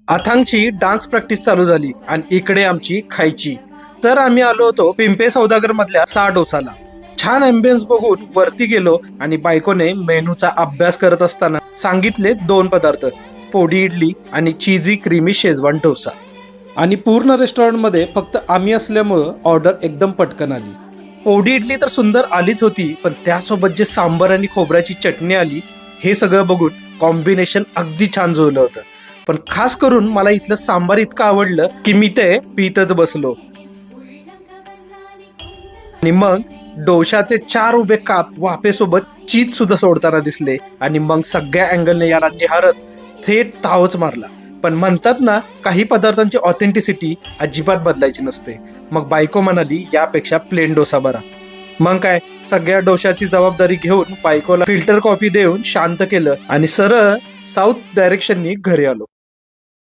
अथांगची dance practice चालू झाली आणि इकडे आमची खायची. तर आम्ही आलो होतो पिंपे सौदागर मधल्या 6 डोसाला. छान अँबियन्स बघून वरती गेलो आणि बायकोने मेनूचा अभ्यास करत असताना सांगितले 2 पदार्थ, पोडी इडली आणि चीजी क्रीमी शेजवान डोसा. आणि पूर्ण रेस्टॉरंटमध्ये फक्त आम्ही असल्यामुळं ऑर्डर एकदम पटकन आली. पोडी इडली तर सुंदर आलीच होती, पण त्यासोबत जे सांबर आणि खोबऱ्याची चटणी आली, हे सगळं बघून कॉम्बिनेशन अगदी छान जुळलं होतं. पण खास करून मला इथलं सांबार इतकं आवडलं की मी ते पितच बसलो. आणि मग डोशाचे 4 उभे काप वाफेसोबत चीज सुद्धा सोडताना दिसले आणि मग सगळ्या अँगलने याला निहारत थेट तावच मारला. पण म्हणतात ना, काही पदार्थांची ऑथेंटिसिटी अजिबात बदलायची नसते. मग बायको म्हणाली यापेक्षा प्लेन डोसा बरा. मग काय, सगळ्या डोशाची जबाबदारी घेऊन बायकोला फिल्टर कॉफी देऊन शांत केलं आणि सरळ साऊथ डायरेक्शननी घरी आलो.